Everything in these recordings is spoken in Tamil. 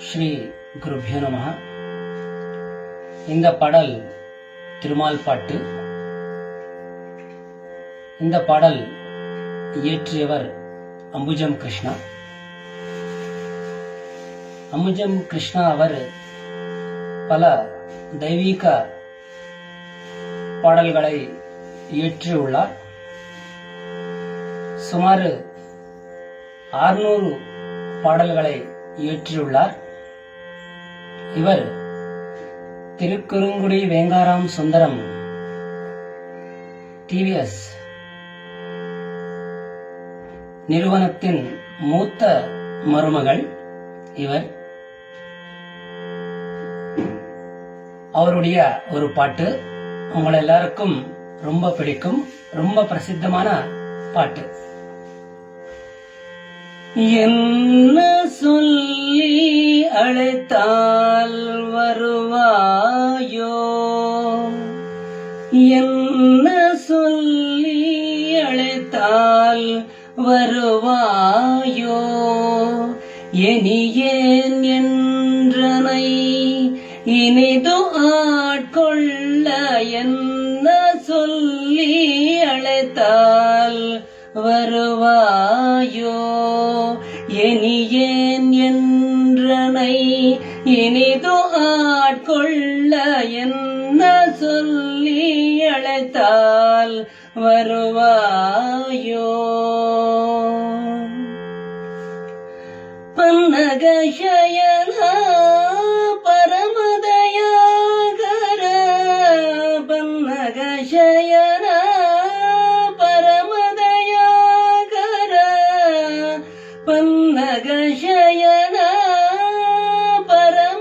ஸ்ரீ குருபியோ நமஹ. இந்த பாடல் திருமால் பாட்டு. இந்த பாடல் இயற்றியவர் அம்புஜம் கிருஷ்ணா. அம்புஜம் கிருஷ்ணா அவர் பல தெய்வீக பாடல்களை இயற்றியுள்ளார். சுமார் 600 பாடல்களை இயற்றியுள்ளார். இவர் திருக்குறுங்குடி வேங்காராம் சுந்தரம் டிவிஎஸ் நிறுவனத்தின் மூத்த மருமகள் இவர். அவருடைய ஒரு பாட்டு உங்களை எல்லாருக்கும் ரொம்ப பிடிக்கும், ரொம்ப பிரசித்தமான பாட்டு. என்ன சொல்லி அழைத்தால் வருவாயோ, என்ன சொல்லி அழைத்தால் வருவாயோ, எனியேன் என்றனை இனிது ஆட்கொள்ள, என்ன சொல்லி அழைத்தால் வருவாயோ, எனியேன் என்றனை இனிது ஆட்கொள்ள, என்ன சொல்லி அழைத்தால் வருவாயோ. பன்னகசயனா பரமதயாகர, பன்னகசயனா பரமதயாகர, பன்னகசயனா பரமதயாகர,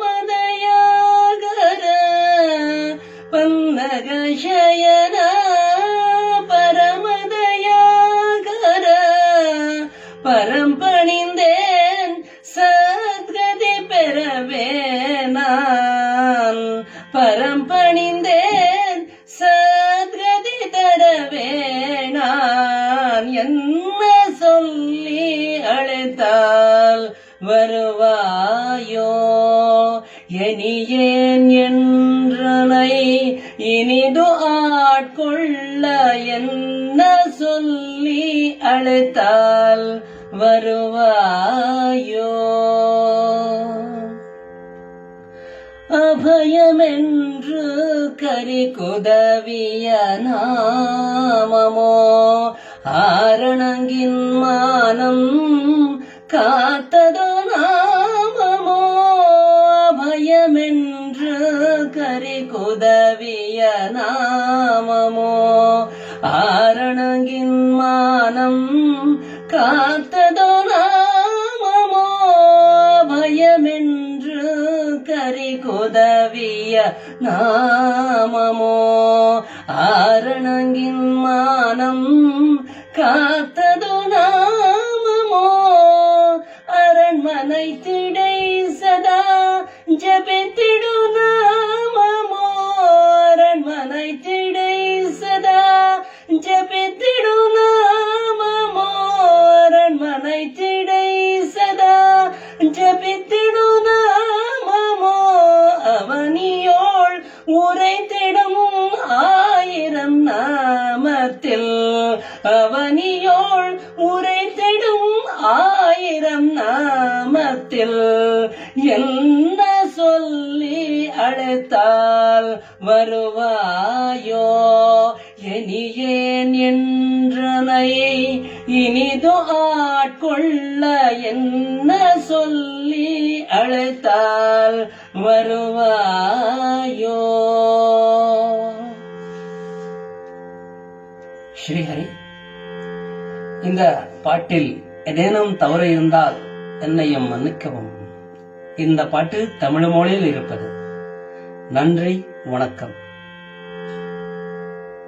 பன்னகசயனா பரமதயாகர, பரம்பணிந்தேன் சத்கதி பெறவே நான், பரம்பணிந்தேன் சத்கதி தரவே நான், என்ன சொல்லி அழைத்தால் வருவாயோ, எனியேன் என்றனை இனிது ஆட்கொள்ள, என்ன சொல்லி அழைத்தால் வருவாயோ. அபயமென்று கரிகுதவிய நாமமோ, ஆரணங்கின் மானம் காத்ததோ நாமமோ, அபயமென்று கரிகுதவிய நாமமோ, ஆரணங்கின் மானம் காத்ததோ நாமமோ, பயமென்று கரிகுதவிய நாமமோ, ஆரணங்கின் மானம் காத்ததோ நாமமோ, அரண்மனை திடை சதா ஜபித்திடு நாமமோ, அரண்மனை திடை சதா ஜபித்திடு நாமமோ, அரண்மனை திடை சதா ஜபித்திடு நாமமோ, அவனியோள் உரைத்திடும் 1000 நாமத்தில், அவனியோள் உரைத்திடும் 1000 நாமத்தில், என்ன சொல்லி அழைத்தால் வருவாயோ, எனியேன் என்றனை இனிது ஆட்கொள்ள, என்ன சொல்லி அழைத்தால் வருவாயோ. ஸ்ரீஹரி. இந்த பாட்டில் ஏதேனும் தவறு இருந்தால் என்னையும் மன்னிக்கவும். இந்த பாட்டு தமிழ் மொழியில் இருப்பது. நன்றி, வணக்கம்.